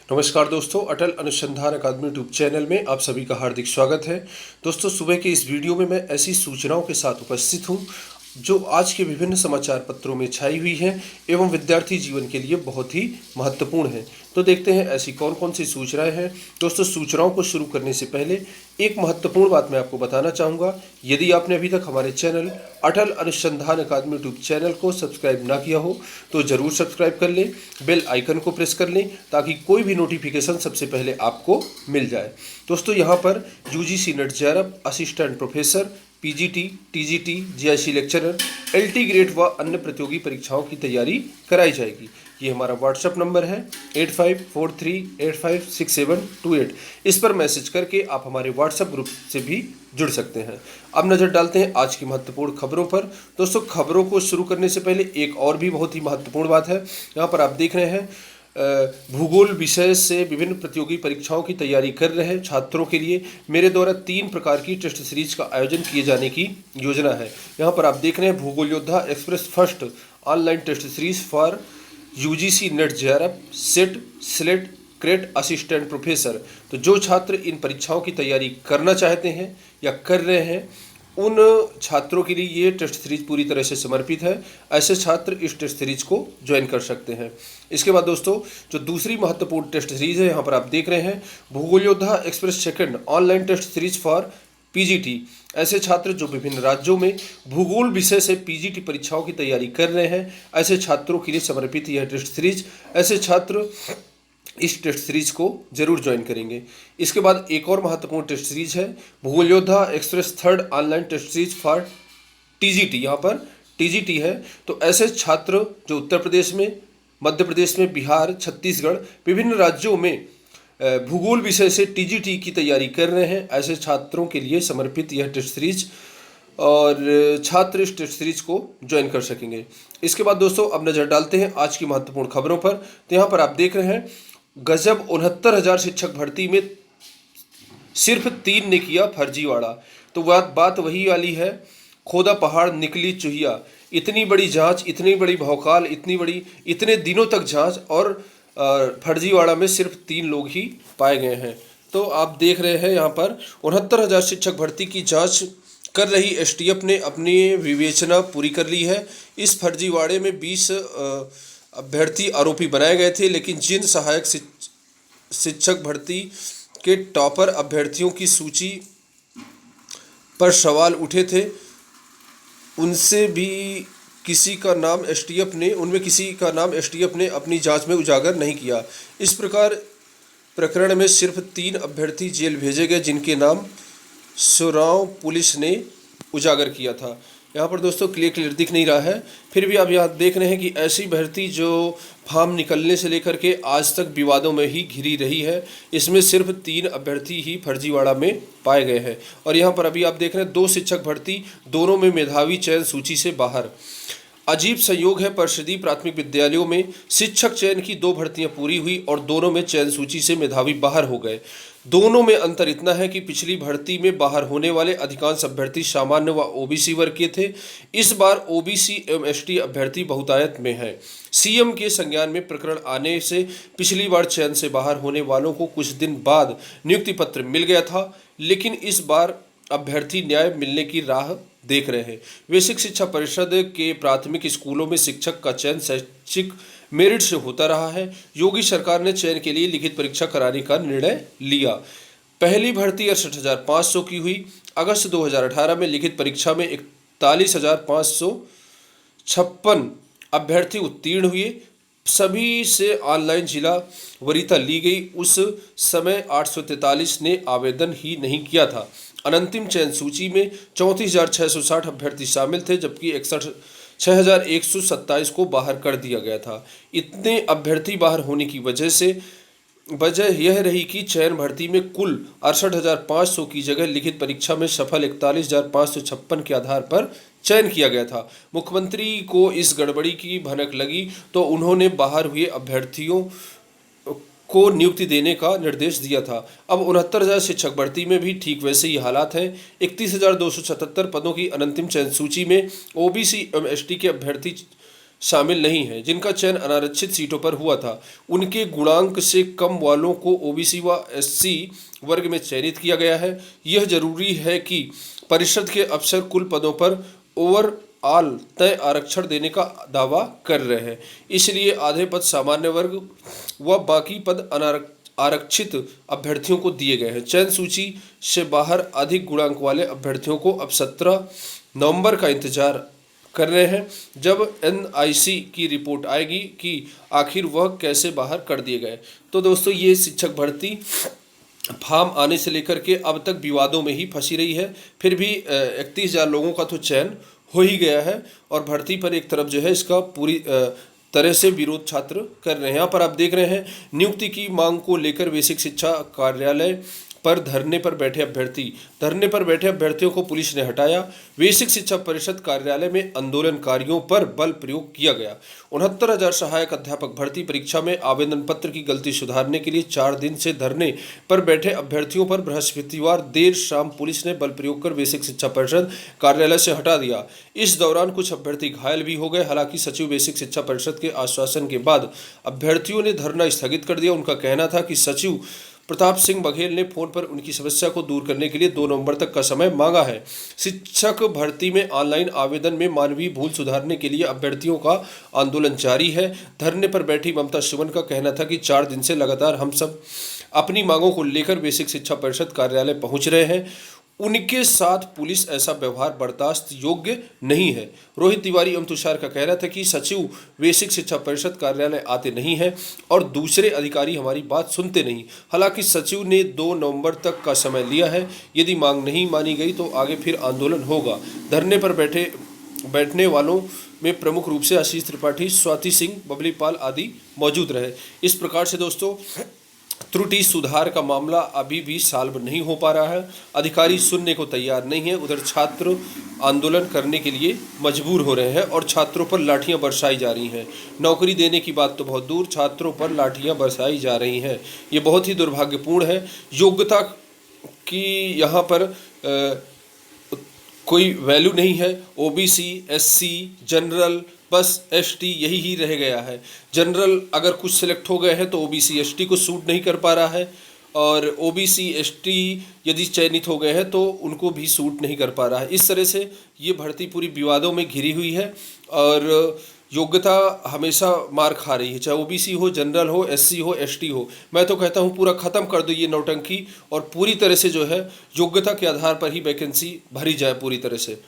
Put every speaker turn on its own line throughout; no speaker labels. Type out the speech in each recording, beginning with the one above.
नमस्कार दोस्तों, अटल अनुसंधान अकादमी यूट्यूब चैनल में आप सभी का हार्दिक स्वागत है। दोस्तों, सुबह के इस वीडियो में मैं ऐसी सूचनाओं के साथ उपस्थित हूं जो आज के विभिन्न समाचार पत्रों में छाई हुई हैं एवं विद्यार्थी जीवन के लिए बहुत ही महत्वपूर्ण है। तो देखते हैं ऐसी कौन कौन सी सूचनाएं हैं। दोस्तों, सूचनाओं को शुरू करने से पहले एक महत्वपूर्ण बात मैं आपको बताना चाहूँगा। यदि आपने अभी तक हमारे चैनल अटल अनुसंधान अकादमी यूट्यूब चैनल को सब्सक्राइब ना किया हो तो ज़रूर सब्सक्राइब कर लें, बेल आइकन को प्रेस कर लें ताकि कोई भी नोटिफिकेशन सबसे पहले आपको मिल जाए। दोस्तों, यहाँ पर UGC NET JRF assistant professor, PGT, TGT, GIC lecturer, LT grade व अन्य प्रतियोगी परीक्षाओं की तैयारी कराई जाएगी। ये हमारा व्हाट्सएप नंबर है 8543856728। इस पर मैसेज करके आप हमारे व्हाट्सएप ग्रुप से भी जुड़ सकते हैं। अब नज़र डालते हैं आज की महत्वपूर्ण खबरों पर। दोस्तों, खबरों को शुरू करने से पहले एक और भी बहुत ही महत्वपूर्ण बात है। यहाँ पर आप देख रहे हैं भूगोल विषय से विभिन्न प्रतियोगी परीक्षाओं की तैयारी कर रहे हैं छात्रों के लिए मेरे द्वारा 3 प्रकार की टेस्ट सीरीज का आयोजन किए जाने की योजना है। यहाँ पर आप देख रहे हैं भूगोल योद्धा express first online test series for UGC NET JRF SET SLET CRET assistant professor. तो जो छात्र इन परीक्षाओं की तैयारी करना चाहते हैं या कर रहे हैं उन छात्रों के लिए ये टेस्ट सीरीज पूरी तरह से समर्पित है। ऐसे छात्र इस टेस्ट सीरीज को ज्वाइन कर सकते हैं। इसके बाद दोस्तों, जो दूसरी महत्वपूर्ण टेस्ट सीरीज है यहाँ पर आप देख रहे हैं भूगोल योद्धा express second online test series for PGT. ऐसे छात्र जो विभिन्न राज्यों में भूगोल विषय से पीजीटी परीक्षाओं की तैयारी कर रहे हैं, ऐसे छात्रों के लिए समर्पित यह टेस्ट सीरीज। ऐसे छात्र इस टेस्ट सीरीज को जरूर ज्वाइन करेंगे। इसके बाद एक और महत्वपूर्ण टेस्ट सीरीज है भूगोल योद्धा express third online test series for TGT. यहाँ पर टीजीटी है। तो ऐसे छात्र जो उत्तर प्रदेश में, मध्य प्रदेश में, बिहार, छत्तीसगढ़, विभिन्न राज्यों में भूगोल विषय से टीजीटी की तैयारी कर रहे हैं, ऐसे छात्रों के लिए समर्पित यह टेस्ट सीरीज और छात्र इस टेस्ट सीरीज को ज्वाइन कर सकेंगे। इसके बाद दोस्तों, अब नज़र डालते हैं आज की महत्वपूर्ण खबरों पर। तो यहाँ पर आप देख रहे हैं गजब 69,000 शिक्षक भर्ती में सिर्फ 3 ने किया फर्जीवाड़ा। तो बात वही वाली है, खोदा पहाड़ निकली चुहिया। इतनी बड़ी जांच, इतनी बड़ी भौकाल, इतने दिनों तक जांच और फर्जीवाड़ा में सिर्फ 3 लोग ही पाए गए हैं। तो आप देख रहे हैं यहाँ पर 69,000 शिक्षक भर्ती की जांच कर रही एसटीएफ ने अपनी विवेचना पूरी कर ली है। इस फर्जीवाड़े में 20 अभ्यर्थी आरोपी बनाए गए थे, लेकिन जिन सहायक शिक्षक भर्ती के टॉपर अभ्यर्थियों की सूची पर सवाल उठे थे उनमें किसी का नाम एसटीएफ ने अपनी जांच में उजागर नहीं किया। इस प्रकरण में सिर्फ 3 अभ्यर्थी जेल भेजे गए जिनके नाम सुराव पुलिस ने उजागर किया था। यहाँ पर दोस्तों क्लियर दिख नहीं रहा है, फिर भी आप यहाँ देख रहे हैं कि ऐसी भर्ती जो फॉर्म निकलने से लेकर के आज तक विवादों में ही घिरी रही है, इसमें सिर्फ 3 अभ्यर्थी ही फर्जीवाड़ा में पाए गए हैं। और यहाँ पर अभी आप देख रहे हैं 2 शिक्षक भर्ती, दोनों में मेधावी चयन सूची से बाहर। अजीब संयोग है, परिषदीय प्राथमिक विद्यालयों में शिक्षक चयन की 2 भर्तियां पूरी हुई और दोनों में चयन सूची से मेधावी बाहर हो गए। दोनों में अंतर इतना है कि पिछली भर्ती में बाहर होने वाले अधिकांश अभ्यर्थी सामान्य व ओबीसी वर्ग के थे। इस बार ओबीसी एवं एसटी अभ्यर्थी बहुतायत में हैं। सीएम के संज्ञान में प्रकरण आने से पिछली बार चयन से बाहर होने वालों को कुछ दिन बाद नियुक्ति पत्र मिल गया था, लेकिन इस बार अभ्यर्थी न्याय मिलने की राह देख रहे हैं। बेसिक शिक्षा परिषद के प्राथमिक स्कूलों में शिक्षक का चयन शैक्षिक मेरिट से होता रहा है। योगी सरकार ने चयन के लिए लिखित परीक्षा कराने का निर्णय लिया। पहली भर्ती 68,500 की हुई। अगस्त 2018 में लिखित परीक्षा में 41,556 अभ्यर्थी उत्तीर्ण हुए। सभी से ऑनलाइन जिला वरीयता ली गई। उस समय 843 ने आवेदन ही नहीं किया था। अनंतिम चयन सूची में 34,660 अभ्यर्थी शामिल थे, जबकि 6,127 को बाहर कर दिया गया था। इतने अभ्यर्थी बाहर होने की वजह यह रही कि चयन भर्ती में कुल 68,500 की जगह लिखित परीक्षा में सफल 41,556 के आधार पर चयन किया गया था। मुख्यमंत्री को इस गड़बड़ी की भनक लगी तो उन्होंने बाहर हुए अभ्यर्थियों को नियुक्ति देने का निर्देश दिया था। अब 69,000 शिक्षक भर्ती में भी ठीक वैसे ही हालात हैं। 31,277 पदों की अनंतिम चयन सूची में ओबीसी एवं एसटी के अभ्यर्थी शामिल नहीं हैं। जिनका चयन अनारक्षित सीटों पर हुआ था उनके गुणांक से कम वालों को ओबीसी व एससी वर्ग में चयनित किया गया है। यह जरूरी है कि परिषद के अफसर कुल पदों पर ओवरऑल तय आरक्षण देने का दावा कर रहे हैं, इसलिए आधे पद सामान्य वर्ग व बाकी पद आरक्षित अभ्यर्थियों को दिए गए हैं। चयन सूची से बाहर अधिक गुणांक वाले अभ्यर्थियों को अब 17 नवंबर का इंतजार कर रहे हैं, जब एनआईसी की रिपोर्ट आएगी कि आखिर वह कैसे बाहर कर दिए गए। तो दोस्तों, ये शिक्षक भर्ती फॉर्म आने से लेकर के अब तक विवादों में ही फंसी रही है। फिर भी 31,000 लोगों का तो चयन हो ही गया है और भर्ती पर एक तरफ जो है इसका पूरी तरह से विरोध छात्र कर रहे हैं। यहाँ पर आप देख रहे हैं, नियुक्ति की मांग को लेकर बेसिक शिक्षा कार्यालय पर धरने पर बैठे अभ्यर्थियों को पुलिस ने हटाया। बेसिक शिक्षा परिषद कार्यालय में आंदोलनकारियों पर बल प्रयोग किया गया। 69,000 सहायक अध्यापक भर्ती परीक्षा में आवेदन पत्र की गलती सुधारने के लिए 4 दिन से धरने पर बैठे अभ्यर्थियों पर बृहस्पतिवार देर शाम पुलिस ने बल प्रयोग कर बेसिक शिक्षा परिषद कार्यालय से हटा दिया। इस दौरान कुछ अभ्यर्थी घायल भी हो गए। हालांकि सचिव बेसिक शिक्षा परिषद के आश्वासन के बाद अभ्यर्थियों ने धरना स्थगित कर दिया। उनका कहना था कि सचिव प्रताप सिंह बघेल ने फोन पर उनकी समस्या को दूर करने के लिए 2 नवंबर तक का समय मांगा है। शिक्षक भर्ती में ऑनलाइन आवेदन में मानवीय भूल सुधारने के लिए अभ्यर्थियों का आंदोलन जारी है। धरने पर बैठी ममता सुमन का कहना था कि 4 दिन से लगातार हम सब अपनी मांगों को लेकर बेसिक शिक्षा परिषद कार्यालय पहुंच रहे हैं। उनके साथ पुलिस ऐसा व्यवहार बर्दाश्त योग्य नहीं है। रोहित तिवारी एवं तुषार का कहना था कि सचिव बेसिक शिक्षा परिषद कार्यालय आते नहीं हैं और दूसरे अधिकारी हमारी बात सुनते नहीं। हालांकि सचिव ने 2 नवंबर तक का समय लिया है। यदि मांग नहीं मानी गई तो आगे फिर आंदोलन होगा। धरने पर बैठने वालों में प्रमुख रूप से आशीष त्रिपाठी, स्वाति सिंह, बबली पाल आदि मौजूद रहे। इस प्रकार से दोस्तों, त्रुटि सुधार का मामला अभी भी सॉल्व नहीं हो पा रहा है। अधिकारी सुनने को तैयार नहीं है। उधर छात्र आंदोलन करने के लिए मजबूर हो रहे हैं और छात्रों पर लाठियां बरसाई जा रही हैं। नौकरी देने की बात तो बहुत दूर, छात्रों पर लाठियां बरसाई जा रही हैं। ये बहुत ही दुर्भाग्यपूर्ण है। योग्यता की यहाँ पर कोई वैल्यू नहीं है। ओबीसी, एससी, जनरल, बस एसटी यही ही रह गया है। जनरल अगर कुछ सिलेक्ट हो गए हैं तो ओबीसी एसटी को सूट नहीं कर पा रहा है, और ओबीसी एसटी यदि चयनित हो गए हैं तो उनको भी सूट नहीं कर पा रहा है। इस तरह से ये भर्ती पूरी विवादों में घिरी हुई है और योग्यता हमेशा मार खा रही है, चाहे ओबीसी हो, जनरल हो, एससी हो, एसटी हो। मैं तो कहता हूँ पूरा ख़त्म कर दो ये नौटंकी और पूरी तरह से जो है योग्यता के आधार पर ही वैकेंसी भरी जाए पूरी तरह से।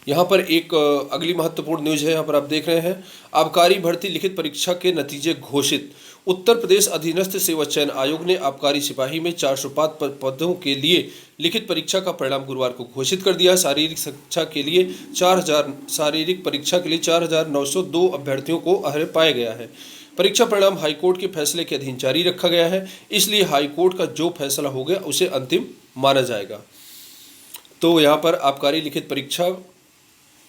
यहाँ पर एक अगली महत्वपूर्ण न्यूज है, यहाँ पर आप देख रहे हैं, आबकारी भर्ती लिखित परीक्षा के नतीजे घोषित। उत्तर प्रदेश अधीनस्थ सेवा चयन आयोग ने आबकारी सिपाही में 405 पदों के लिए लिखित परीक्षा का परिणाम गुरुवार को घोषित कर दिया। शारीरिक परीक्षा के लिए 4,902 अभ्यर्थियों को अर्ह पाया गया है। परीक्षा परिणाम हाईकोर्ट के फैसले के अधीन जारी रखा गया है, इसलिए हाईकोर्ट का जो फैसला हो गया उसे अंतिम माना जाएगा। तो यहाँ पर आबकारी लिखित परीक्षा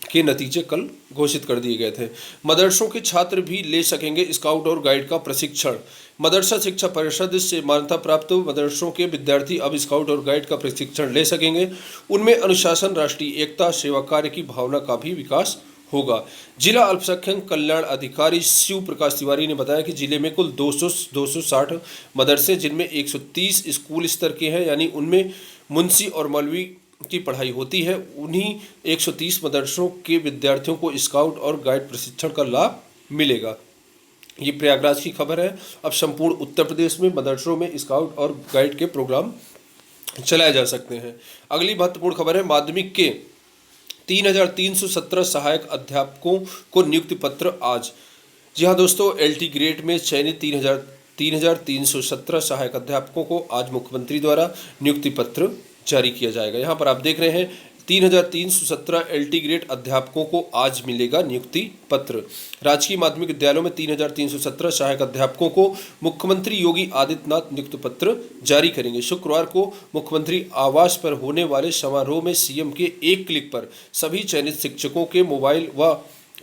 के नतीजे कल घोषित कर दिए गए थे। मदरसों के छात्र भी ले सकेंगे स्काउट और गाइड का प्रशिक्षण। मदरसा शिक्षा परिषद से मान्यता प्राप्त मदरसों के विद्यार्थी अब स्काउट और गाइड का प्रशिक्षण ले सकेंगे। उनमें अनुशासन, राष्ट्रीय एकता, सेवा कार्य की भावना का भी विकास होगा। जिला अल्पसंख्यक कल्याण अधिकारी शिव प्रकाश तिवारी ने बताया कि जिले में कुल 260 मदरसे, जिनमें 130 स्कूल स्तर के हैं, यानी उनमें मुंशी और मौलवी की पढ़ाई होती है। उन्हीं 130 मदरसों के विद्यार्थियों को स्काउट और गाइड प्रशिक्षण का लाभ मिलेगा। ये प्रयागराज की खबर है। अब संपूर्ण उत्तर प्रदेश में मदरसों में स्काउट और गाइड के प्रोग्राम चलाए जा सकते हैं। अगली महत्वपूर्ण खबर है, माध्यमिक के 3,317 सहायक अध्यापकों को नियुक्ति पत्र आज। जी हाँ दोस्तों, एलटी ग्रेड में चयनित 3,317 सहायक अध्यापकों को आज मुख्यमंत्री द्वारा नियुक्ति पत्र जारी किया जाएगा। यहाँ पर आप देख रहे हैं 3,317 एलटी ग्रेड अध्यापकों को आज मिलेगा नियुक्ति पत्र। राजकीय माध्यमिक विद्यालयों में 3,317 सहायक अध्यापकों को मुख्यमंत्री योगी आदित्यनाथ नियुक्ति पत्र जारी करेंगे। शुक्रवार को मुख्यमंत्री आवास पर होने वाले समारोह में सीएम के एक क्लिक पर सभी चयनित शिक्षकों के मोबाइल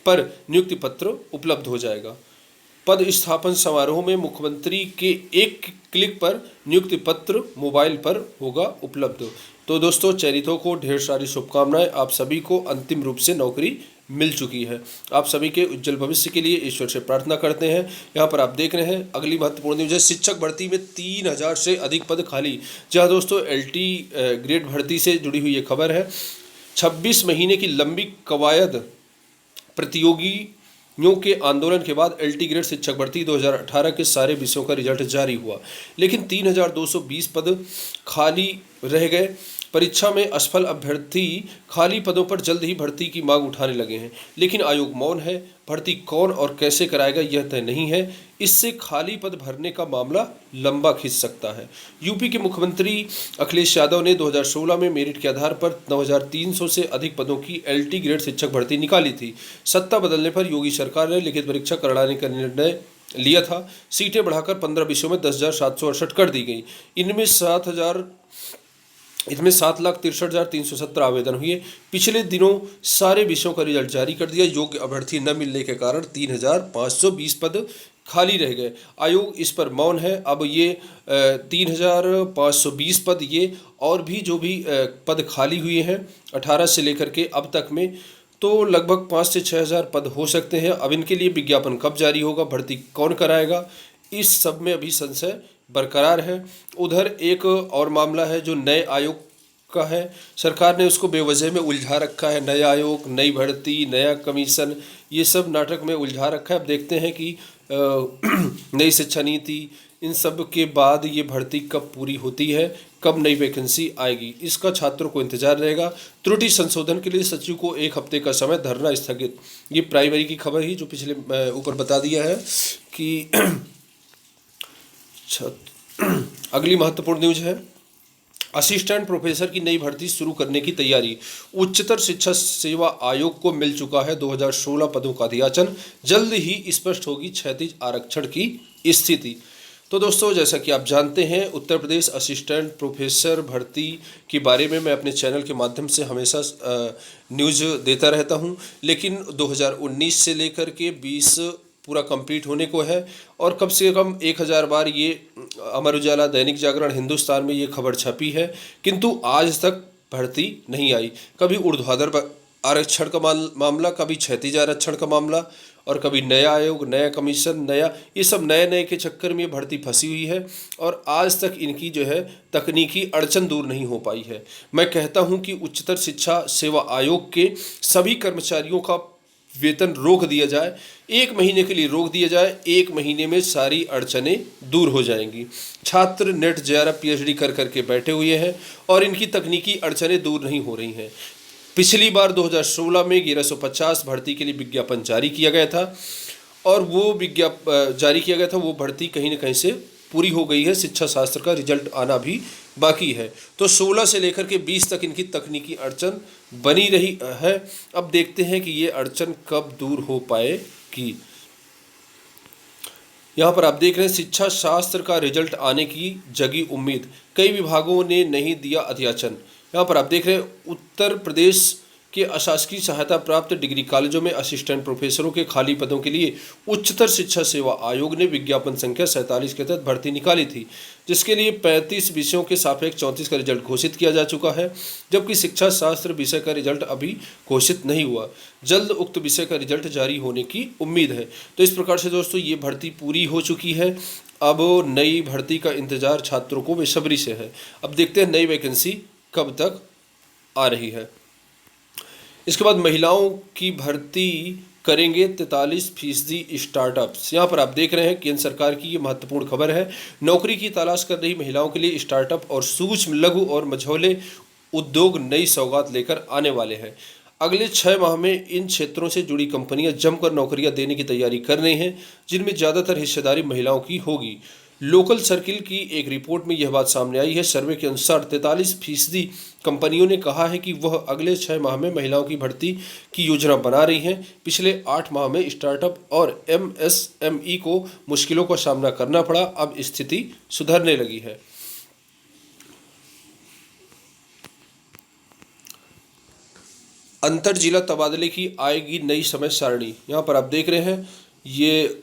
पर नियुक्ति पत्र उपलब्ध हो जाएगा। पद स्थापन समारोह में मुख्यमंत्री के एक क्लिक पर नियुक्ति पत्र मोबाइल पर होगा उपलब्ध। तो दोस्तों, चयनितों को ढेर सारी शुभकामनाएं। आप सभी को अंतिम रूप से नौकरी मिल चुकी है। आप सभी के उज्जवल भविष्य के लिए ईश्वर से प्रार्थना करते हैं। यहाँ पर आप देख रहे हैं अगली महत्वपूर्ण न्यूज है, शिक्षक भर्ती में 3000 से अधिक पद खाली। जहाँ दोस्तों LT ग्रेड भर्ती से जुड़ी हुई ये खबर है। 26 महीने की लंबी कवायद प्रतियोगियों के आंदोलन के बाद LT ग्रेड शिक्षक भर्ती 2018 के सारे विषयों का रिजल्ट जारी हुआ, लेकिन 3220 पद खाली रह गए। परीक्षा में असफल अभ्यर्थी खाली पदों पर जल्द ही भर्ती की मांग उठाने लगे हैं, लेकिन आयोग मौन है। भर्ती कौन और कैसे कराएगा यह तय नहीं है। इससे खाली पद भरने का मामला लंबा खिंच सकता है। यूपी के मुख्यमंत्री अखिलेश यादव ने 2016 में मेरिट के आधार पर 9300 से अधिक पदों की LT ग्रेड शिक्षक भर्ती निकाली थी। सत्ता बदलने पर योगी सरकार ने लिखित परीक्षा कराने का निर्णय लिया था। सीटें बढ़ाकर 15 विषयों में 10,768 कर दी गई। इनमें 7,63,317 आवेदन हुए। पिछले दिनों सारे विषयों का रिजल्ट जारी कर दिया। योग्य अभ्यर्थी न मिलने के कारण 3,520 पद खाली रह गए। आयोग इस पर मौन है। अब ये 3,520 पद ये और भी जो भी पद खाली हुए हैं 18 से लेकर के अब तक में, तो लगभग 5 से 6,000 पद हो सकते हैं। अब इनके लिए विज्ञापन कब जारी होगा, भर्ती कौन कराएगा, इस सब में अभी संशय बरकरार है। उधर एक और मामला है जो नए आयोग का है। सरकार ने उसको बेवजह में उलझा रखा है। नया आयोग, नई भर्ती, नया कमीशन, ये सब नाटक में उलझा रखा है। अब देखते हैं कि नई शिक्षा नीति, इन सब के बाद ये भर्ती कब पूरी होती है, कब नई वैकेंसी आएगी, इसका छात्रों को इंतजार रहेगा। त्रुटि संशोधन के लिए सचिव को 1 हफ्ते का समय, धरना स्थगित। ये प्राइमरी की खबर ही जो पिछले ऊपर बता दिया है कि अगली महत्वपूर्ण न्यूज है, असिस्टेंट प्रोफेसर की नई भर्ती शुरू करने की तैयारी। उच्चतर शिक्षा सेवा आयोग को मिल चुका है 2016 पदों का अधियाचन। जल्द ही स्पष्ट होगी क्षैतिज आरक्षण की स्थिति। तो दोस्तों, जैसा कि आप जानते हैं, उत्तर प्रदेश असिस्टेंट प्रोफेसर भर्ती के बारे में मैं अपने चैनल के माध्यम से हमेशा न्यूज़ देता रहता हूं, लेकिन 2019 से लेकर के 20 पूरा कंप्लीट होने को है और कम से कम 1000 बार ये अमर उजाला, दैनिक जागरण, हिंदुस्तान में ये खबर छपी है, किंतु आज तक भर्ती नहीं आई। कभी ऊर्ध्वाधर आरक्षण का मामला, कभी क्षैतिज आरक्षण का मामला, और कभी नया आयोग, नया कमीशन, नया, ये सब नए नए के चक्कर में ये भर्ती फंसी हुई है और आज तक इनकी जो है तकनीकी अड़चन दूर नहीं हो पाई है। मैं कहता हूं कि उच्चतर शिक्षा सेवा आयोग के सभी कर्मचारियों का वेतन रोक दिया जाए, 1 महीने के लिए रोक दिया जाए। 1 महीने में सारी अड़चनें दूर हो जाएंगी। छात्र नेट JRF PhD कर करके बैठे हुए हैं और इनकी तकनीकी अड़चनें दूर नहीं हो रही हैं। पिछली बार 2016 में 1150 भर्ती के लिए विज्ञापन जारी किया गया था और वो वो भर्ती कहीं ना कहीं से पूरी हो गई है। शिक्षा शास्त्र का रिजल्ट आना भी बाकी है। तो 16 से लेकर के 20 तक इनकी तकनीकी अड़चन बनी रही है। अब देखते हैं कि ये अड़चन कब दूर हो पाएगी। यहाँ पर आप देख रहे हैं शिक्षा शास्त्र का रिजल्ट आने की जगी उम्मीद, कई विभागों ने नहीं दिया अध्याचन। यहाँ पर आप देख रहे हैं उत्तर प्रदेश के अशासकीय सहायता प्राप्त डिग्री कॉलेजों में असिस्टेंट प्रोफेसरों के खाली पदों के लिए उच्चतर शिक्षा सेवा आयोग ने विज्ञापन संख्या 47 के तहत भर्ती निकाली थी, जिसके लिए 35 विषयों के सापेक्ष 34 का रिजल्ट घोषित किया जा चुका है, जबकि शिक्षा शास्त्र विषय का रिजल्ट अभी घोषित नहीं हुआ। जल्द उक्त विषय का रिजल्ट जारी होने की उम्मीद है। तो इस प्रकार से दोस्तों ये भर्ती पूरी हो चुकी है। अब नई भर्ती का इंतजार छात्रों को बेसब्री से है। अब देखते हैं नई वैकेंसी कब तक आ रही है। इसके बाद महिलाओं की भर्ती करेंगे 43% स्टार्टअप्स। यहाँ पर आप देख रहे हैं केंद्र सरकार की ये महत्वपूर्ण खबर है। नौकरी की तलाश कर रही महिलाओं के लिए स्टार्टअप और सूक्ष्म, लघु और मझौले उद्योग नई सौगात लेकर आने वाले हैं। अगले 6 माह में इन क्षेत्रों से जुड़ी कंपनियां जमकर नौकरियां देने की तैयारी कर रही हैं, जिनमें ज़्यादातर हिस्सेदारी महिलाओं की होगी। लोकल सर्किल की एक रिपोर्ट में यह बात सामने आई है। सर्वे के अनुसार 43% कंपनियों ने कहा है कि वह अगले 6 माह में महिलाओं की भर्ती की योजना बना रही हैं। पिछले 8 माह में स्टार्टअप और MSME को मुश्किलों का सामना करना पड़ा, अब स्थिति सुधरने लगी है। अंतर जिला तबादले की आएगी नई समय सारणी। यहाँ पर आप देख रहे हैं ये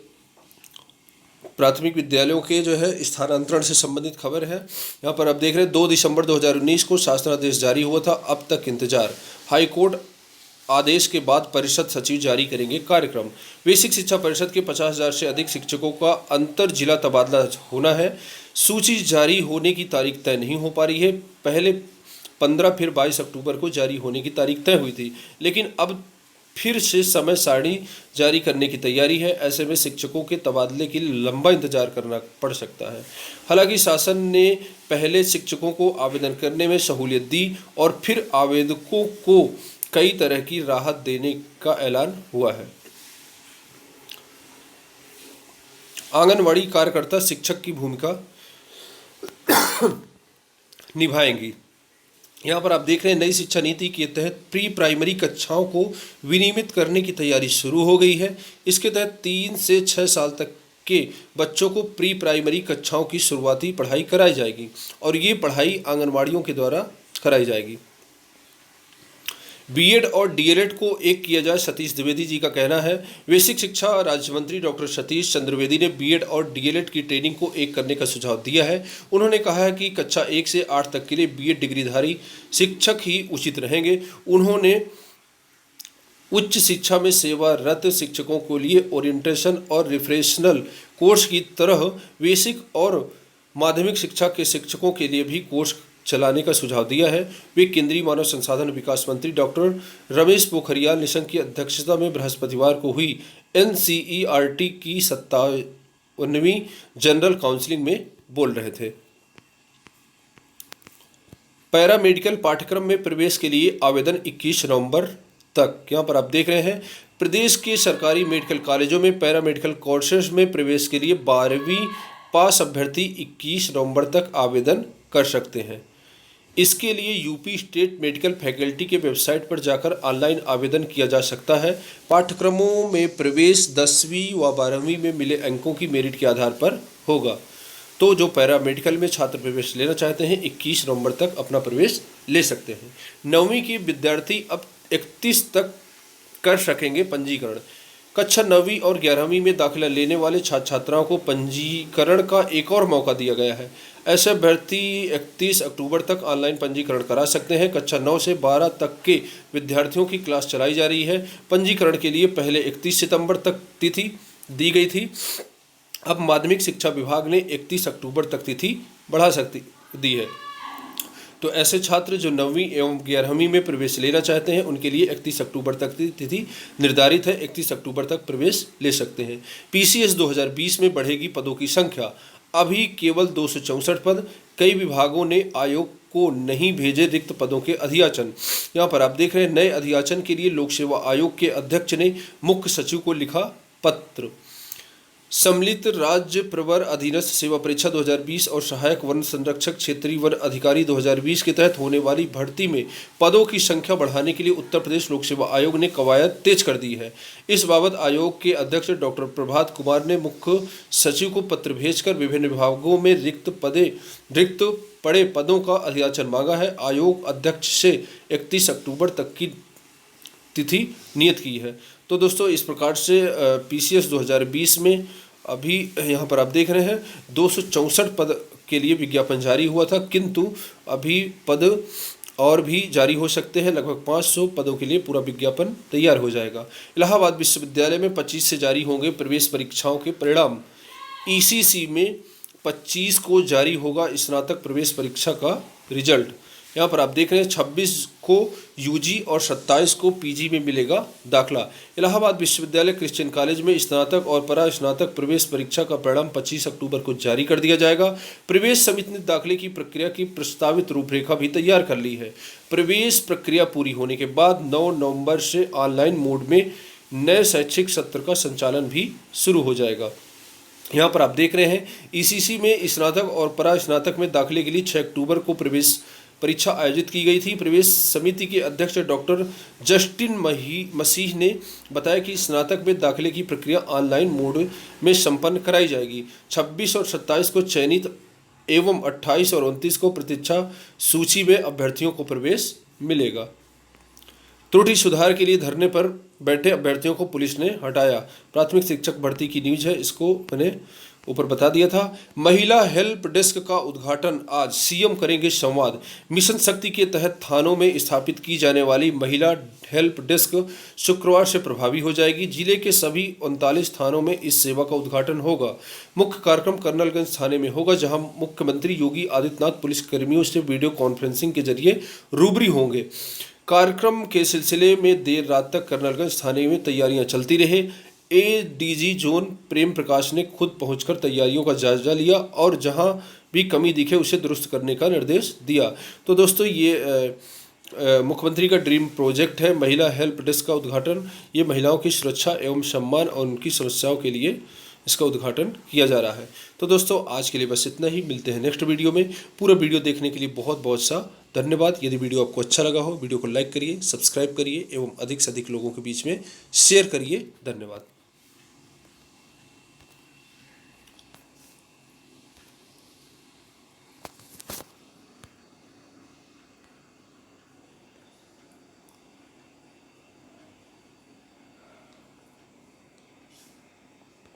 प्राथमिक विद्यालयों के जो है स्थानांतरण से संबंधित खबर है। यहाँ पर आप देख रहे हैं 2 दिसंबर 2019 को शासनादेश जारी हुआ था, अब तक इंतजार। हाई कोर्ट आदेश के बाद परिषद सचिव जारी करेंगे कार्यक्रम। बेसिक शिक्षा परिषद के 50,000 से अधिक शिक्षकों का अंतर जिला तबादला होना है। सूची जारी होने की तारीख तय नहीं हो पा रही है। पहले 15 फिर 22 अक्टूबर को जारी होने की तारीख तय हुई थी, लेकिन अब फिर से समय सारणी जारी करने की तैयारी है। ऐसे में शिक्षकों के तबादले के लिए लंबा इंतजार करना पड़ सकता है। हालांकि शासन ने पहले शिक्षकों को आवेदन करने में सहूलियत दी और फिर आवेदकों को कई तरह की राहत देने का ऐलान हुआ है। आंगनवाड़ी कार्यकर्ता शिक्षक की भूमिका निभाएंगी। यहाँ पर आप देख रहे हैं नई शिक्षा नीति के तहत प्री प्राइमरी कक्षाओं को विनियमित करने की तैयारी शुरू हो गई है। इसके तहत 3 से 6 साल तक के बच्चों को प्री प्राइमरी कक्षाओं की शुरुआती पढ़ाई कराई जाएगी और ये पढ़ाई आंगनवाड़ियों के द्वारा कराई जाएगी। बीएड और डीएलएड को एक किया जाए, सतीश द्विवेदी जी का कहना है। बेसिक शिक्षा राज्य मंत्री डॉक्टर सतीश चंद्र द्विवेदी ने बीएड और डीएलएड की ट्रेनिंग को एक करने का सुझाव दिया है। उन्होंने कहा है कि कक्षा 1 से 8 तक के लिए बीएड डिग्रीधारी शिक्षक ही उचित रहेंगे। उन्होंने उच्च शिक्षा में सेवारत शिक्षकों के लिए ओरिएंटेशन और रिफ्रेशनल कोर्स की तरह बेसिक और माध्यमिक शिक्षा के शिक्षकों के लिए भी कोर्स चलाने का सुझाव दिया है। वे केंद्रीय मानव संसाधन विकास मंत्री डॉक्टर रमेश पोखरियाल निशंक की अध्यक्षता में बृहस्पतिवार को हुई एनसीईआरटी की 57वीं जनरल काउंसिलिंग में बोल रहे थे। पैरामेडिकल पाठ्यक्रम में प्रवेश के लिए आवेदन 21 नवंबर तक। यहाँ पर आप देख रहे हैं प्रदेश के सरकारी मेडिकल कॉलेजों में पैरामेडिकल कोर्सेज में प्रवेश के लिए 12वीं पास अभ्यर्थी 21 नवंबर तक आवेदन कर सकते हैं। इसके लिए यूपी स्टेट मेडिकल फैकल्टी के वेबसाइट पर जाकर ऑनलाइन आवेदन किया जा सकता है। पाठ्यक्रमों में प्रवेश 10वीं व 12वीं में मिले अंकों की मेरिट के आधार पर होगा। तो जो पैरामेडिकल में छात्र प्रवेश लेना चाहते हैं 21 नवंबर तक अपना प्रवेश ले सकते हैं। 9वीं के विद्यार्थी अब 31 तक कर सकेंगे पंजीकरण। कक्षा 9वीं और 11वीं में दाखिला लेने वाले छात्र छात्राओं को पंजीकरण का एक और मौका दिया गया है। ऐसे अभ्यर्थी 31 अक्टूबर तक ऑनलाइन पंजीकरण करा सकते हैं। कक्षा 9 से 12 तक के विद्यार्थियों की क्लास चलाई जा रही है। पंजीकरण के लिए पहले 31 सितंबर तक तिथि दी गई थी। अब माध्यमिक शिक्षा विभाग ने 31 अक्टूबर तक तिथि बढ़ा दी है। तो ऐसे छात्र जो 9वीं एवं 11वीं में प्रवेश लेना चाहते हैं उनके लिए 31 अक्टूबर तक तिथि निर्धारित है। 31 अक्टूबर तक प्रवेश ले सकते हैं। पीसीएस 2020 में बढ़ेगी पदों की संख्या। अभी केवल 264 पद। कई विभागों ने आयोग को नहीं भेजे रिक्त पदों के अधियाचन। यहाँ पर आप देख रहे हैं नए अधियाचन के लिए लोक सेवा आयोग के अध्यक्ष ने मुख्य सचिव को लिखा पत्र। सम्मिलित राज्य प्रवर अधीनस्थ सेवा परीक्षा 2020 और सहायक वन संरक्षक क्षेत्रीय वन अधिकारी 2020 के तहत होने वाली भर्ती में पदों की संख्या बढ़ाने के लिए उत्तर प्रदेश लोक सेवा आयोग ने कवायद तेज कर दी है। इस बाबत आयोग के अध्यक्ष डॉक्टर प्रभात कुमार ने मुख्य सचिव को पत्र भेजकर विभिन्न विभागों में रिक्त पड़े पदों का अधियाचन मांगा है। आयोग अध्यक्ष से 31 अक्टूबर तक की तिथि नियत की है। तो दोस्तों इस प्रकार से पीसीएस 2020 में अभी यहाँ पर आप देख रहे हैं 264 पद के लिए विज्ञापन जारी हुआ था, किंतु अभी पद और भी जारी हो सकते हैं। लगभग 500 पदों के लिए पूरा विज्ञापन तैयार हो जाएगा। इलाहाबाद विश्वविद्यालय में 25 से जारी होंगे प्रवेश परीक्षाओं के परिणाम। ईसीसी में 25 को जारी होगा स्नातक प्रवेश परीक्षा का रिजल्ट। यहाँ पर आप देख रहे हैं 26 को यूजी और 27 को पीजी में मिलेगा दाखला। इलाहाबाद विश्वविद्यालय क्रिश्चियन कॉलेज में स्नातक और परा स्नातक प्रवेश परीक्षा का परिणाम 25 अक्टूबर को जारी कर दिया जाएगा। प्रवेश समिति ने दाखिले की प्रक्रिया की प्रस्तावित रूपरेखा भी तैयार कर ली है। प्रवेश प्रक्रिया पूरी होने के बाद 9 नवंबर से ऑनलाइन मोड में नए शैक्षिक सत्र का संचालन भी शुरू हो जाएगा। यहाँ पर आप देख रहे हैं ईसीसी में स्नातक और परा स्नातक में दाखिले के लिए 6 अक्टूबर को प्रवेश परीक्षा आयोजित की गई थी। प्रवेश समिति के अध्यक्ष डॉक्टर जस्टिन मसीह ने बताया कि स्नातक में दाखिले की प्रक्रिया ऑनलाइन मोड में संपन्न कराई जाएगी। 26 और 27 को चयनित एवं 28 और 29 को प्रतीक्षा सूची में अभ्यर्थियों को प्रवेश मिलेगा। त्रुटि सुधार के लिए धरने पर बैठे अभ्यर्थियों को पुलिस ने हटाया। प्राथमिक शिक्षक भर्ती की न्यूज है, इसको मैंने ऊपर बता दिया था। महिला हेल्प डेस्क का उद्घाटन आज, सीएम करेंगे संवाद। मिशन शक्ति के तहत थानों में स्थापित की जाने वाली महिला हेल्प डेस्क शुक्रवार से प्रभावी हो जाएगी। जिले के सभी 39 थानों में इस सेवा का उद्घाटन होगा। मुख्य कार्यक्रम कर्नलगंज थाने में होगा, जहां मुख्यमंत्री योगी आदित्यनाथ पुलिस कर्मियों से वीडियो कॉन्फ्रेंसिंग के जरिए रूबरू होंगे। कार्यक्रम के सिलसिले में देर रात तक कर्नलगंज थाने में तैयारियां चलती रहे। एडीजी जोन प्रेम प्रकाश ने खुद पहुंचकर तैयारियों का जायजा लिया और जहां भी कमी दिखे उसे दुरुस्त करने का निर्देश दिया। तो दोस्तों, ये मुख्यमंत्री का ड्रीम प्रोजेक्ट है, महिला हेल्प डेस्क का उद्घाटन। ये महिलाओं की सुरक्षा एवं सम्मान और उनकी समस्याओं के लिए इसका उद्घाटन किया जा रहा है। तो दोस्तों, आज के लिए बस इतना ही। मिलते हैं नेक्स्ट वीडियो में। पूरा वीडियो देखने के लिए बहुत बहुत सा धन्यवाद। यदि वीडियो आपको अच्छा लगा हो, वीडियो को लाइक करिए, सब्सक्राइब करिए एवं अधिक से अधिक लोगों के बीच में शेयर करिए। धन्यवाद।